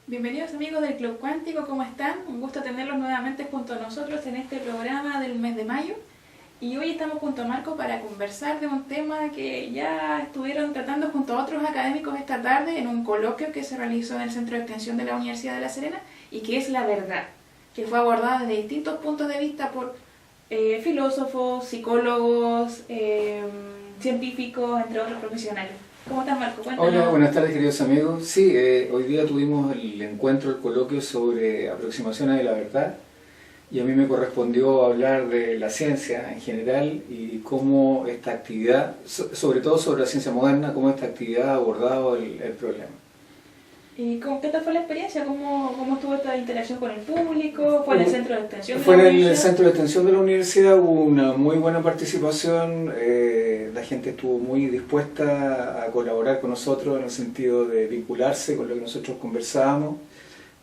Bienvenidos amigos del Club Cuántico, ¿cómo están? Un gusto tenerlos nuevamente junto a nosotros en este programa del mes de mayo. Y hoy estamos junto a Marco para conversar de un tema que ya estuvieron tratando junto a otros académicos esta tarde en un coloquio que se realizó en el Centro de Extensión de la Universidad de La Serena, y que es la verdad, que fue abordada desde distintos puntos de vista por filósofos, psicólogos, científicos, entre otros profesionales. ¿Cómo estás, Marco? Cuéntanos. Hola, buenas tardes, queridos amigos. Sí, hoy día tuvimos el encuentro, el coloquio sobre aproximaciones de la verdad, y a mí me correspondió hablar de la ciencia en general y cómo esta actividad, sobre todo sobre la ciencia moderna, cómo esta actividad ha abordado el problema. ¿Y qué tal fue la experiencia? ¿Cómo estuvo esta interacción con el público? ¿Fue en el centro de extensión de la universidad? Fue en el centro de extensión de la universidad, hubo una muy buena participación, la gente estuvo muy dispuesta a colaborar con nosotros en el sentido de vincularse con lo que nosotros conversábamos.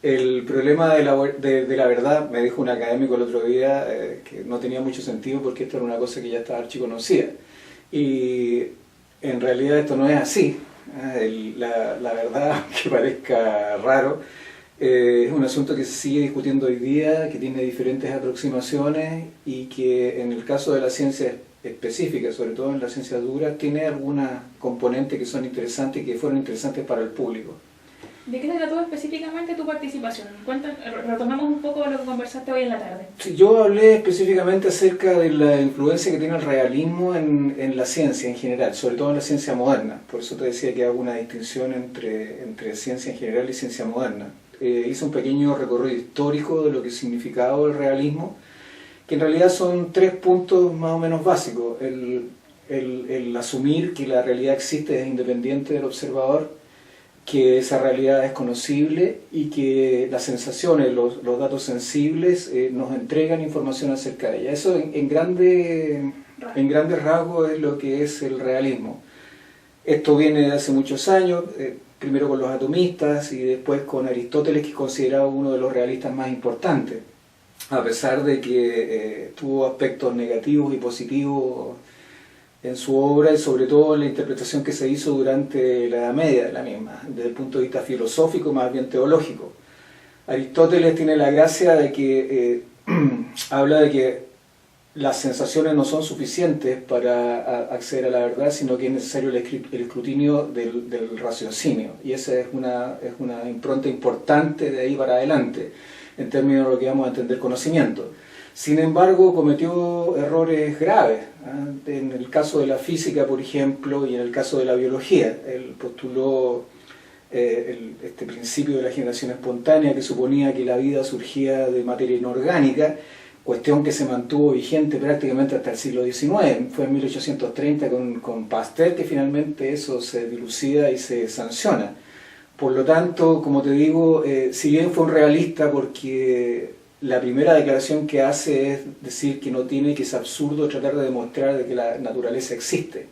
El problema de la verdad, me dijo un académico el otro día, que no tenía mucho sentido porque esto era una cosa que ya estaba archiconocida. Y en realidad esto no es así. La verdad, que parezca raro, es un asunto que se sigue discutiendo hoy día, que tiene diferentes aproximaciones y que en el caso de la ciencia específica, sobre todo en la ciencia dura, tiene algunas componentes que son interesantes y que fueron interesantes para el público. ¿De qué se trató específicamente tu participación? Retomamos un poco lo que conversaste hoy en la tarde. Sí, yo hablé específicamente acerca de la influencia que tiene el realismo en la ciencia en general, sobre todo en la ciencia moderna. Por eso te decía que hago una distinción entre ciencia en general y ciencia moderna. Hice un pequeño recorrido histórico de lo que significaba el realismo, que en realidad son 3 puntos más o menos básicos. El asumir que la realidad existe, es independiente del observador, que esa realidad es conocible y que las sensaciones, los datos sensibles nos entregan información acerca de ella. Eso en grandes rasgos es lo que es el realismo. Esto viene de hace muchos años, primero con los atomistas y después con Aristóteles, que es considerado uno de los realistas más importantes, a pesar de que tuvo aspectos negativos y positivos en su obra y sobre todo en la interpretación que se hizo durante la Edad Media de la misma, desde el punto de vista filosófico, más bien teológico. Aristóteles tiene la gracia de que habla de que las sensaciones no son suficientes para acceder a la verdad, sino que es necesario el escrutinio del raciocinio, y esa es una impronta importante de ahí para adelante, en términos de lo que vamos a entender conocimiento. Sin embargo, cometió errores graves, ¿eh? En el caso de la física, por ejemplo, y en el caso de la biología. Él postuló este principio de la generación espontánea, que suponía que la vida surgía de materia inorgánica, cuestión que se mantuvo vigente prácticamente hasta el siglo XIX. Fue en 1830 con Pasteur que finalmente eso se dilucida y se sanciona. Por lo tanto, como te digo, si bien fue un realista, porque la primera declaración que hace es decir que no tiene, que es absurdo tratar de demostrar de que la naturaleza existe.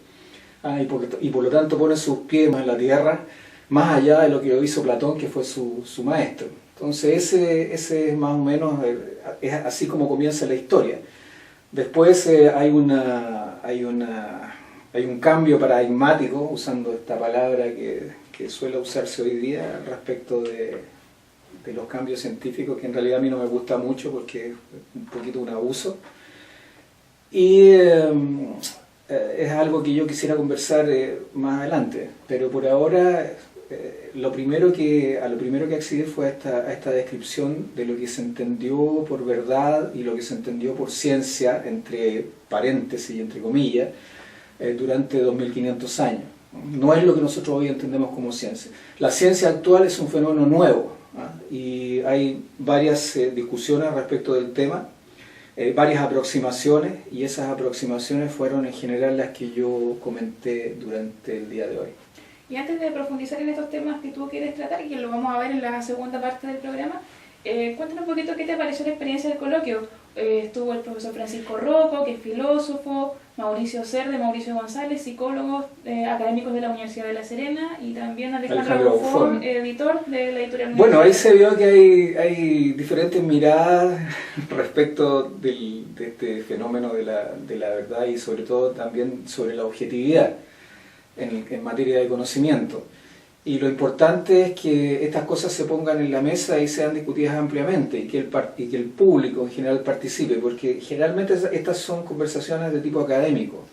Y por lo tanto pone sus pies en la tierra, más allá de lo que lo hizo Platón, que fue su maestro. Entonces ese es más o menos, es así como comienza la historia. Después hay un cambio paradigmático, usando esta palabra que suele usarse hoy día respecto de los cambios científicos, que en realidad a mí no me gusta mucho porque es un poquito un abuso. Y es algo que yo quisiera conversar más adelante, pero por ahora lo primero que accedí fue a esta descripción de lo que se entendió por verdad y lo que se entendió por ciencia, entre paréntesis y entre comillas, durante 2500 años. No es lo que nosotros hoy entendemos como ciencia. La ciencia actual es un fenómeno nuevo, y hay varias discusiones respecto del tema, varias aproximaciones, y esas aproximaciones fueron en general las que yo comenté durante el día de hoy. Y antes de profundizar en estos temas que tú quieres tratar, y que lo vamos a ver en la segunda parte del programa, cuéntanos un poquito qué te pareció la experiencia del coloquio. Estuvo el profesor Francisco Rocco, que es filósofo, Mauricio Cerde, Mauricio González, psicólogos académicos de la Universidad de La Serena, y también Alejandro Buffon, editor de la editorial. Bueno, ahí se vio que hay diferentes miradas respecto de este fenómeno de la verdad, y sobre todo también sobre la objetividad en materia de conocimiento. Y lo importante es que estas cosas se pongan en la mesa y sean discutidas ampliamente y que el público en general participe, porque generalmente estas son conversaciones de tipo académico.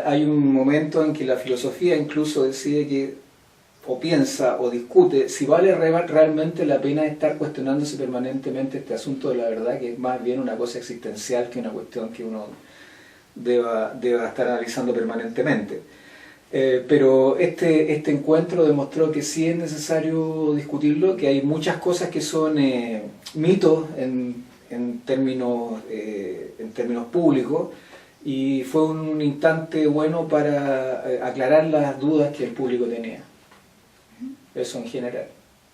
Hay un momento en que la filosofía incluso decide que, o piensa o discute si vale realmente la pena estar cuestionándose permanentemente este asunto de la verdad, que es más bien una cosa existencial que una cuestión que uno deba estar analizando permanentemente. Pero este encuentro demostró que sí es necesario discutirlo, que hay muchas cosas que son mitos en términos públicos, y fue un instante bueno para aclarar las dudas que el público tenía. Eso en general.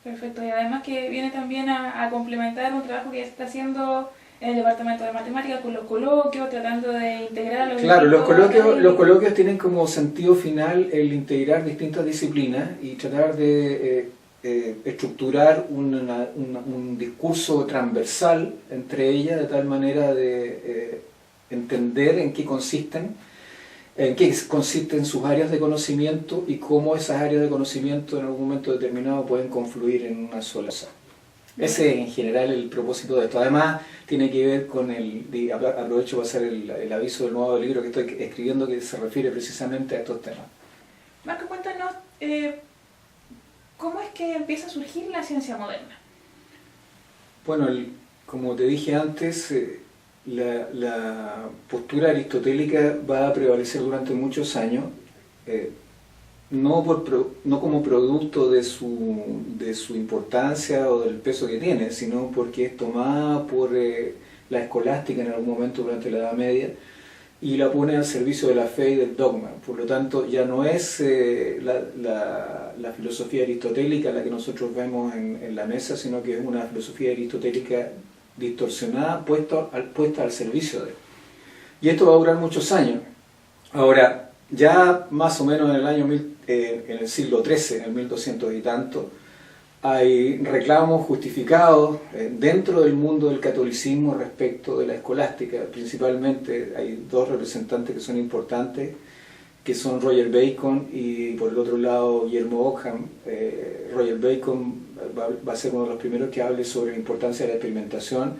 Perfecto, y además que viene también a complementar un trabajo que se está haciendo en el departamento de matemáticas con los coloquios, tratando de integrar a los Claro, los coloquios tienen como sentido final el integrar distintas disciplinas y tratar de estructurar un discurso transversal entre ellas, de tal manera de entender en qué consisten sus áreas de conocimiento y cómo esas áreas de conocimiento en algún momento determinado pueden confluir en una sola cosa. Ese es en general el propósito de esto. Además tiene que ver con aprovecho para hacer el aviso del nuevo libro que estoy escribiendo, que se refiere precisamente a estos temas. Marco, cuéntanos, ¿cómo es que empieza a surgir la ciencia moderna? Bueno, como te dije antes, la postura aristotélica va a prevalecer durante muchos años, no como producto de su importancia o del peso que tiene, sino porque es tomada por la escolástica en algún momento durante la Edad Media y la pone al servicio de la fe y del dogma. Por lo tanto, ya no es la filosofía aristotélica la que nosotros vemos en la mesa, sino que es una filosofía aristotélica distorsionada, puesta al servicio de él. Y esto va a durar muchos años. Ahora, ya más o menos en el siglo XIII, en el 1200 y tanto, hay reclamos justificados dentro del mundo del catolicismo respecto de la escolástica. Principalmente hay dos representantes que son importantes, que son Roger Bacon y por el otro lado Guillermo Ockham. Roger Bacon va a ser uno de los primeros que hable sobre la importancia de la experimentación,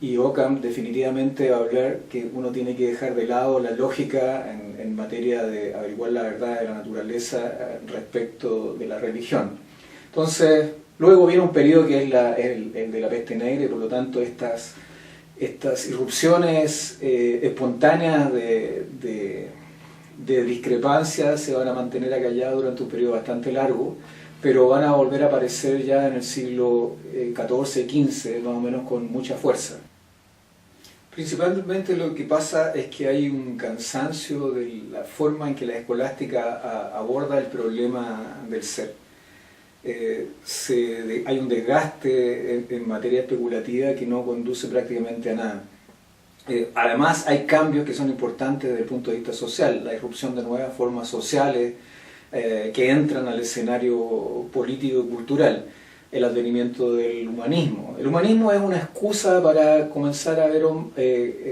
y Ockham definitivamente va a hablar que uno tiene que dejar de lado la lógica en materia de averiguar la verdad de la naturaleza respecto de la religión. Entonces, luego viene un periodo que es el de la peste negra, y por lo tanto estas irrupciones espontáneas de discrepancias se van a mantener acalladas durante un periodo bastante largo, pero van a volver a aparecer ya en el siglo XIV y XV, más o menos con mucha fuerza. Principalmente lo que pasa es que hay un cansancio de la forma en que la escolástica aborda el problema del ser. Hay un desgaste en materia especulativa que no conduce prácticamente a nada. Además hay cambios que son importantes desde el punto de vista social, la irrupción de nuevas formas sociales que entran al escenario político y cultural, el advenimiento del humanismo. El humanismo es una excusa para comenzar a ver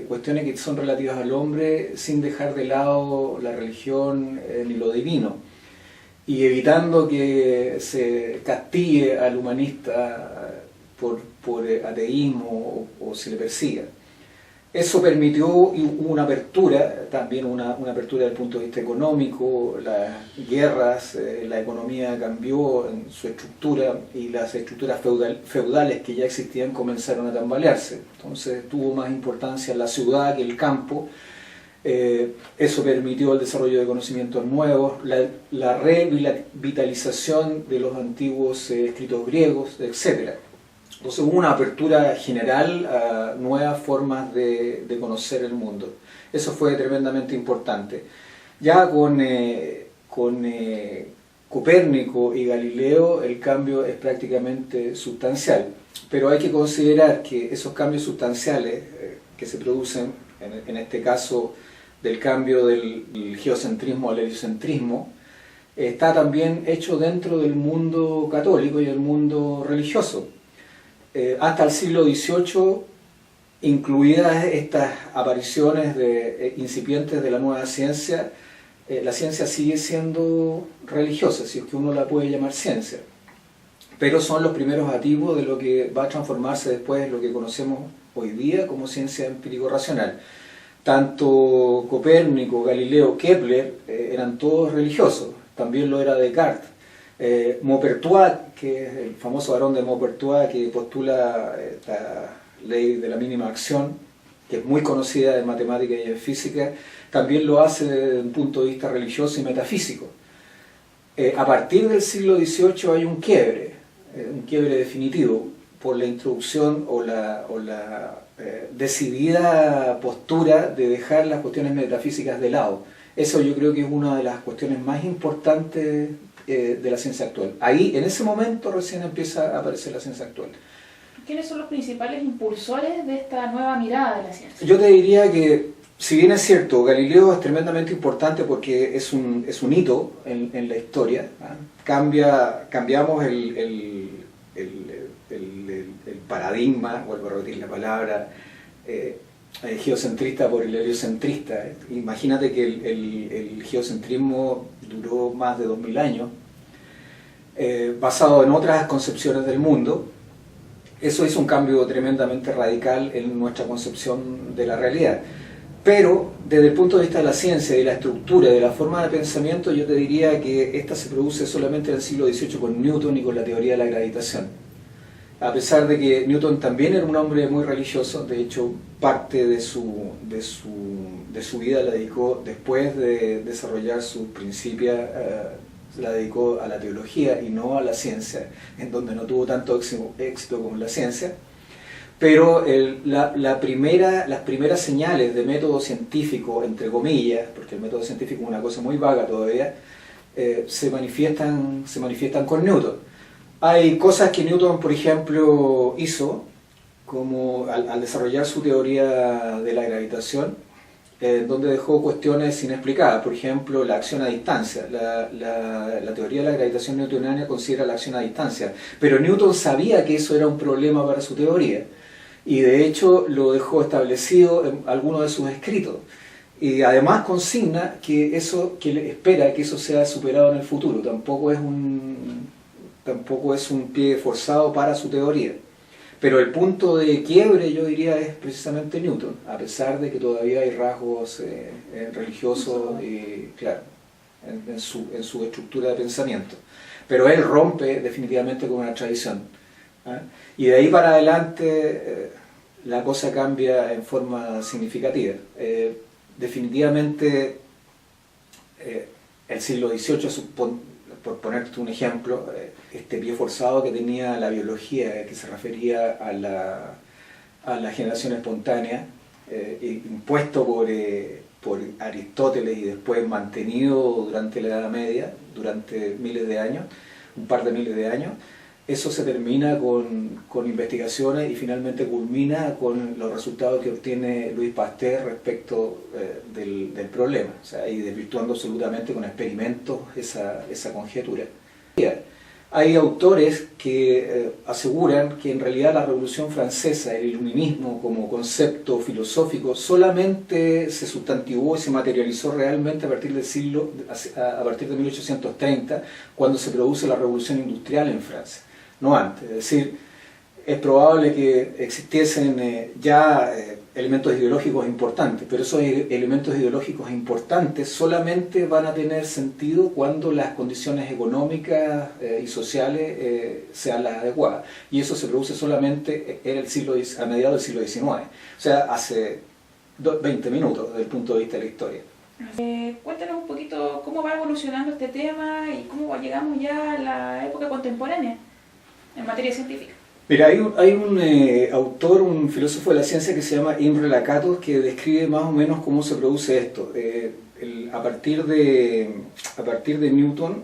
cuestiones que son relativas al hombre sin dejar de lado la religión ni lo divino, y evitando que se castigue al humanista por ateísmo o se le persiga. Eso permitió una apertura, también una apertura desde el punto de vista económico. Las guerras, la economía cambió en su estructura y las estructuras feudales que ya existían comenzaron a tambalearse. Entonces tuvo más importancia la ciudad que el campo. Eso permitió el desarrollo de conocimientos nuevos, la revitalización de los antiguos escritos griegos, etc. Entonces hubo una apertura general a nuevas formas de conocer el mundo. Eso fue tremendamente importante. Ya con Copérnico y Galileo el cambio es prácticamente sustancial, pero hay que considerar que esos cambios sustanciales que se producen, en este caso del cambio del geocentrismo al heliocentrismo, está también hecho dentro del mundo católico y el mundo religioso. Hasta el siglo XVIII, incluidas estas apariciones incipientes de la nueva ciencia, la ciencia sigue siendo religiosa, si es que uno la puede llamar ciencia. Pero son los primeros atisbos de lo que va a transformarse después en lo que conocemos hoy día como ciencia empírico-racional. Tanto Copérnico, Galileo, Kepler eran todos religiosos, también lo era Descartes. Maupertuis, que es el famoso varón de Maupertuis que postula la ley de la mínima acción, que es muy conocida en matemática y en física, también lo hace desde un punto de vista religioso y metafísico. A partir del siglo XVIII hay un quiebre definitivo por la introducción o la decidida postura de dejar las cuestiones metafísicas de lado. Eso yo creo que es una de las cuestiones más importantes de la ciencia actual. Ahí, en ese momento, recién empieza a aparecer la ciencia actual. ¿Quiénes son los principales impulsores de esta nueva mirada de la ciencia? Yo te diría que, si bien es cierto, Galileo es tremendamente importante porque es un hito en la historia, ¿eh? Cambiamos el paradigma, vuelvo a repetir la palabra, geocentrista por el heliocentrista. Imagínate que el geocentrismo duró más de 2000 años, basado en otras concepciones del mundo. Eso hizo un cambio tremendamente radical en nuestra concepción de la realidad. Pero desde el punto de vista de la ciencia, de la estructura, de la forma de pensamiento, yo te diría que esta se produce solamente en el siglo XVIII con Newton y con la teoría de la gravitación. A pesar de que Newton también era un hombre muy religioso, de hecho parte de su vida la dedicó, después de desarrollar sus principios, la dedicó a la teología y no a la ciencia, en donde no tuvo tanto éxito como en la ciencia. Pero las primeras señales de método científico, entre comillas, porque el método científico es una cosa muy vaga todavía, se manifiestan con Newton. Hay cosas que Newton, por ejemplo, hizo, como al desarrollar su teoría de la gravitación, donde dejó cuestiones inexplicadas. Por ejemplo, la acción a distancia. La teoría de la gravitación newtoniana considera la acción a distancia, pero Newton sabía que eso era un problema para su teoría, y de hecho lo dejó establecido en algunos de sus escritos. Y además consigna que espera que eso sea superado en el futuro. Tampoco es un pie forzado para su teoría. Pero el punto de quiebre, yo diría, es precisamente Newton, a pesar de que todavía hay rasgos religiosos, claro, en su estructura de pensamiento. Pero él rompe definitivamente con una tradición. Y de ahí para adelante la cosa cambia en forma significativa. Definitivamente el siglo XVIII, por ponerte un ejemplo, este pie forzado que tenía la biología, que se refería a la generación espontánea, impuesto por Aristóteles y después mantenido durante la Edad Media, durante miles de años, un par de miles de años. Eso se termina con investigaciones y finalmente culmina con los resultados que obtiene Louis Pasteur respecto del problema, o sea, y desvirtuando absolutamente con experimentos esa conjetura. Hay autores que aseguran que en realidad la Revolución Francesa, el iluminismo como concepto filosófico, solamente se sustantivó y se materializó realmente a partir de 1830, cuando se produce la Revolución Industrial en Francia. No antes, es decir, es probable que existiesen elementos ideológicos importantes, pero esos elementos ideológicos importantes solamente van a tener sentido cuando las condiciones económicas y sociales sean las adecuadas, y eso se produce solamente a mediados del siglo XIX, o sea, hace 20 minutos desde el punto de vista de la historia. Cuéntanos un poquito cómo va evolucionando este tema y cómo llegamos ya a la época contemporánea en materia científica. Mira, hay un autor, un filósofo de la ciencia que se llama Imre Lakatos, que describe más o menos cómo se produce esto. A partir de Newton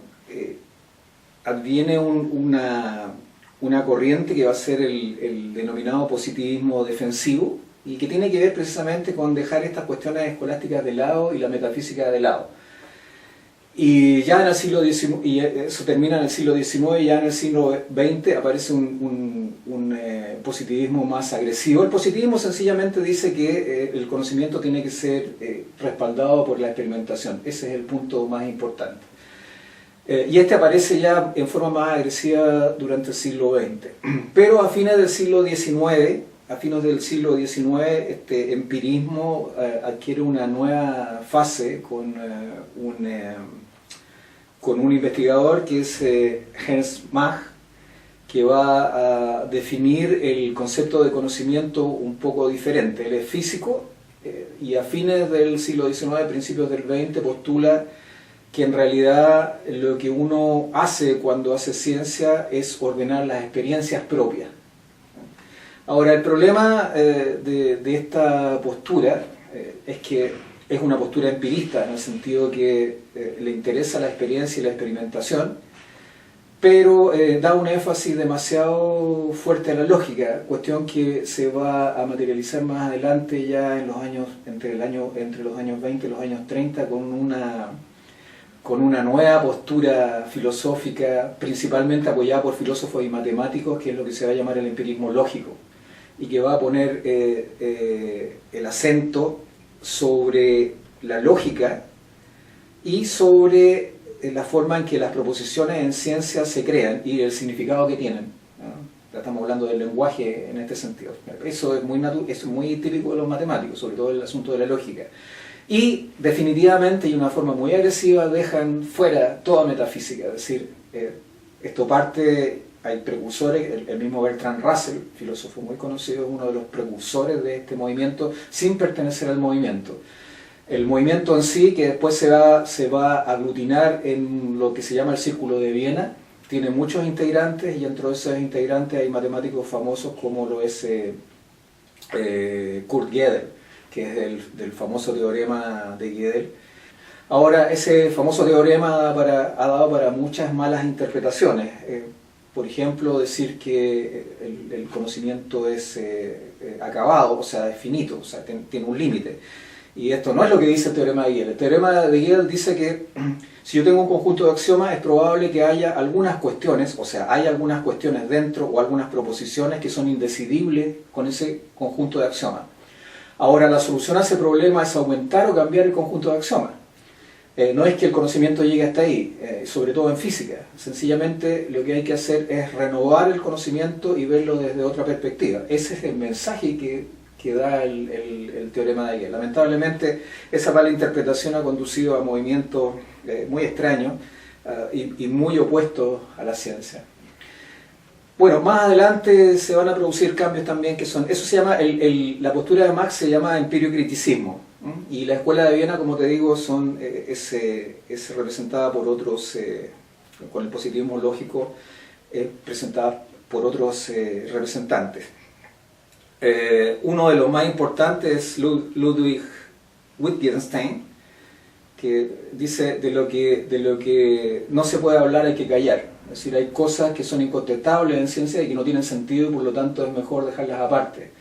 adviene una corriente que va a ser el denominado positivismo defensivo, y que tiene que ver precisamente con dejar estas cuestiones escolásticas de lado y la metafísica de lado. Y ya en el siglo XIX, y eso termina en el siglo XIX, y ya en el siglo XX aparece un positivismo más agresivo. El positivismo sencillamente dice que el conocimiento tiene que ser respaldado por la experimentación. Ese es el punto más importante. Y este aparece ya en forma más agresiva durante el siglo XX. Pero a fines del siglo XIX, este empirismo adquiere una nueva fase con un investigador que es Ernst Mach, que va a definir el concepto de conocimiento un poco diferente. Él es físico y a fines del siglo XIX, principios del XX, postula que en realidad lo que uno hace cuando hace ciencia es ordenar las experiencias propias. Ahora, el problema de esta postura es que es una postura empirista, en el sentido que le interesa la experiencia y la experimentación, pero da un énfasis demasiado fuerte a la lógica, cuestión que se va a materializar más adelante ya en los años, entre los años 20 y los años 30, con una nueva postura filosófica, principalmente apoyada por filósofos y matemáticos, que es lo que se va a llamar el empirismo lógico, y que va a poner el acento sobre la lógica y sobre la forma en que las proposiciones en ciencia se crean y el significado que tienen, ¿no? Estamos hablando del lenguaje en este sentido. Eso es muy típico de los matemáticos, sobre todo el asunto de la lógica. Y definitivamente, y de una forma muy agresiva, dejan fuera toda metafísica. Es decir, esto parte, hay precursores, el mismo Bertrand Russell, filósofo muy conocido, es uno de los precursores de este movimiento, sin pertenecer al movimiento. El movimiento en sí, que después se va a aglutinar en lo que se llama el Círculo de Viena, tiene muchos integrantes, y dentro de esos integrantes hay matemáticos famosos como lo es Kurt Gödel, que es del famoso teorema de Gödel. Ahora, ese famoso teorema ha dado para muchas malas interpretaciones. Por ejemplo, decir que el conocimiento es acabado, o sea, es finito, o sea, tiene un límite. Y esto no es lo que dice el teorema de Gödel. El teorema de Gödel dice que si yo tengo un conjunto de axiomas, es probable que haya algunas cuestiones, o sea, hay algunas cuestiones dentro o algunas proposiciones que son indecidibles con ese conjunto de axiomas. Ahora, la solución a ese problema es aumentar o cambiar el conjunto de axiomas. No es que el conocimiento llegue hasta ahí, sobre todo en física. Sencillamente lo que hay que hacer es renovar el conocimiento y verlo desde otra perspectiva. Ese es el mensaje que da el teorema de Gödel. Lamentablemente, esa mala interpretación ha conducido a movimientos muy extraños y muy opuestos a la ciencia. Bueno, más adelante se van a producir cambios también que son... Eso se llama, la postura de Mach se llama empiriocriticismo. Y la escuela de Viena, como te digo, es representada por otros, con el positivismo lógico, presentada por otros representantes. Uno de los más importantes es Ludwig Wittgenstein, que dice de lo que no se puede hablar hay que callar. Es decir, hay cosas que son incontestables en ciencia y que no tienen sentido y por lo tanto es mejor dejarlas aparte.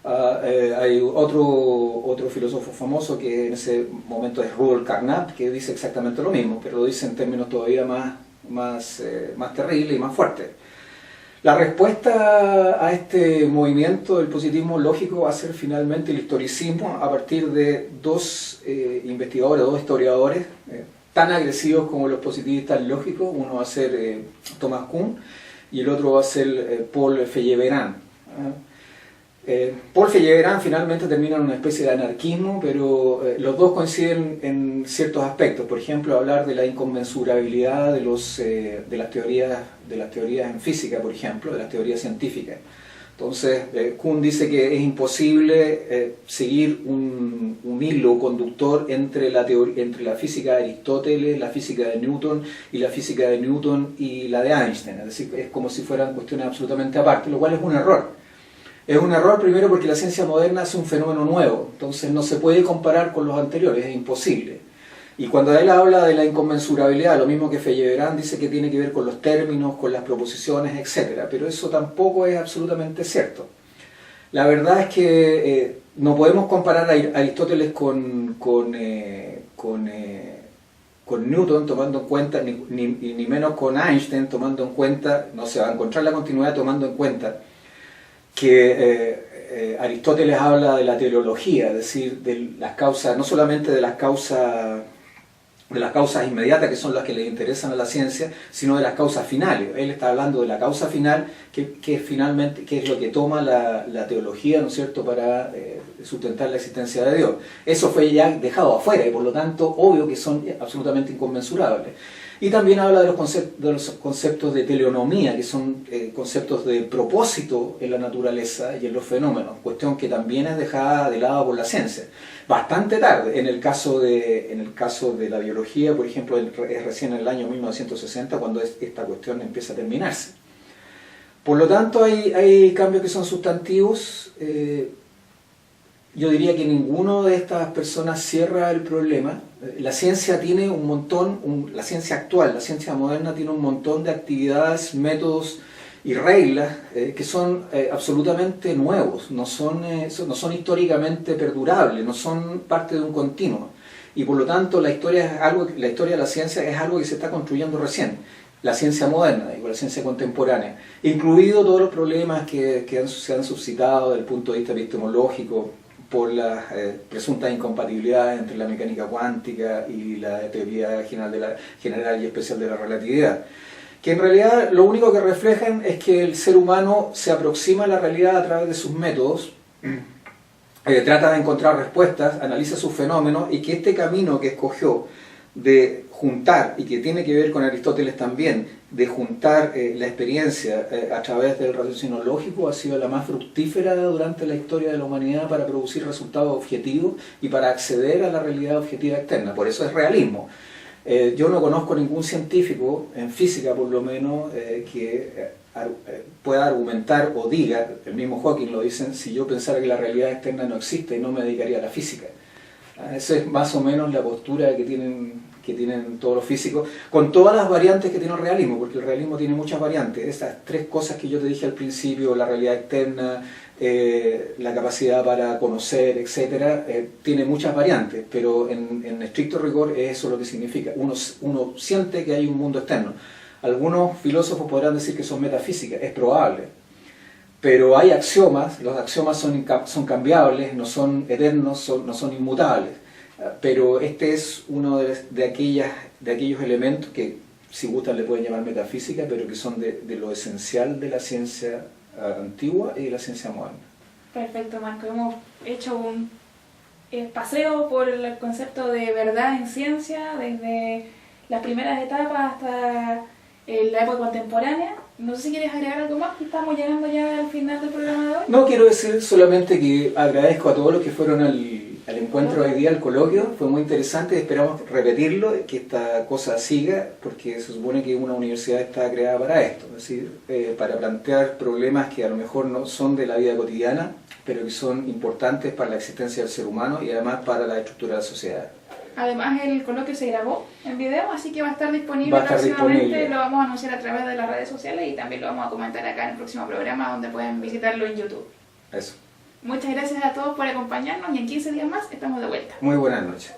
Hay otro filósofo famoso que en ese momento es Rudolf Carnap, que dice exactamente lo mismo, pero lo dice en términos todavía más terribles y más fuertes. La respuesta a este movimiento del positivismo lógico va a ser finalmente el historicismo, a partir de dos investigadores, dos historiadores, tan agresivos como los positivistas lógicos. Uno va a ser Thomas Kuhn y el otro va a ser Paul Feyerabend. Paul Feyerabend finalmente termina en una especie de anarquismo, pero los dos coinciden en ciertos aspectos. Por ejemplo, hablar de la inconmensurabilidad de las teorías en física, por ejemplo, de las teorías científicas. Entonces, Kuhn dice que es imposible seguir un hilo conductor entre la física de Aristóteles, la física de Newton y la física de Newton y la de Einstein. Es decir, es como si fueran cuestiones absolutamente aparte, lo cual es un error. Es un error primero porque la ciencia moderna es un fenómeno nuevo, entonces no se puede comparar con los anteriores, es imposible. Y cuando él habla de la inconmensurabilidad, lo mismo que Feyerabend dice que tiene que ver con los términos, con las proposiciones, etc. Pero eso tampoco es absolutamente cierto. La verdad es que no podemos comparar a Aristóteles con con Newton tomando en cuenta, ni menos con Einstein tomando en cuenta, no se va a encontrar la continuidad tomando en cuenta que Aristóteles habla de la teleología, es decir, de las causas, no solamente de las causas inmediatas, que son las que le interesan a la ciencia, sino de las causas finales. Él está hablando de la causa final, que es lo que toma la teología, ¿no es cierto?, para sustentar la existencia de Dios. Eso fue ya dejado afuera y por lo tanto obvio que son absolutamente inconmensurables. Y también habla de los conceptos de teleonomía, que son conceptos de propósito en la naturaleza y en los fenómenos, cuestión que también es dejada de lado por la ciencia. Bastante tarde, en el caso de la biología, por ejemplo, es recién en el año 1960 cuando esta cuestión empieza a terminarse. Por lo tanto, hay cambios que son sustantivos. Yo diría que ninguna de estas personas cierra el problema. La ciencia tiene un montón, la ciencia actual, la ciencia moderna tiene un montón de actividades, métodos y reglas que son absolutamente nuevos, no son históricamente perdurables, no son parte de un continuo. Y por lo tanto la historia de la ciencia es algo que se está construyendo recién. La ciencia moderna, digo, la ciencia contemporánea, incluido todos los problemas que se han suscitado desde el punto de vista epistemológico, por las presuntas incompatibilidades entre la mecánica cuántica y la teoría general y especial de la relatividad, que en realidad lo único que reflejan es que el ser humano se aproxima a la realidad a través de sus métodos, trata de encontrar respuestas, analiza sus fenómenos, y que este camino que escogió de juntar, y que tiene que ver con Aristóteles también, de juntar la experiencia a través del raciocinio lógico, ha sido la más fructífera durante la historia de la humanidad para producir resultados objetivos y para acceder a la realidad objetiva externa. Por eso es realismo. Yo no conozco ningún científico, en física por lo menos, que pueda argumentar o diga, el mismo Hawking lo dicen, si yo pensara que la realidad externa no existe, no me dedicaría a la física. Esa es más o menos la postura que tienen todos los físicos, con todas las variantes que tiene el realismo, porque el realismo tiene muchas variantes. Esas tres cosas que yo te dije al principio, la realidad externa, la capacidad para conocer, etc., tiene muchas variantes, pero en estricto rigor es eso lo que significa. Uno siente que hay un mundo externo. Algunos filósofos podrán decir que son metafísicas, es probable, pero hay axiomas, los axiomas son cambiables, no son eternos, no son inmutables. Pero este es uno de aquellos elementos que, si gustan, le pueden llamar metafísica, pero que son de lo esencial de la ciencia antigua y de la ciencia moderna. Perfecto, Marco. Hemos hecho un paseo por el concepto de verdad en ciencia, desde las primeras etapas hasta la época contemporánea. No sé si quieres agregar algo más, que estamos llegando ya al final del programa de hoy. No, quiero decir solamente que agradezco a todos los que fueron al encuentro hoy día, al coloquio. Fue muy interesante, esperamos repetirlo, que esta cosa siga, porque se supone que una universidad está creada para esto, es decir, para plantear problemas que a lo mejor no son de la vida cotidiana, pero que son importantes para la existencia del ser humano y además para la estructura de la sociedad. Además, el coloquio se grabó en video, así que va a estar disponible próximamente. Lo vamos a anunciar a través de las redes sociales y también lo vamos a comentar acá en el próximo programa, donde pueden visitarlo en YouTube. Eso. Muchas gracias a todos por acompañarnos y en 15 días más estamos de vuelta. Muy buenas noches.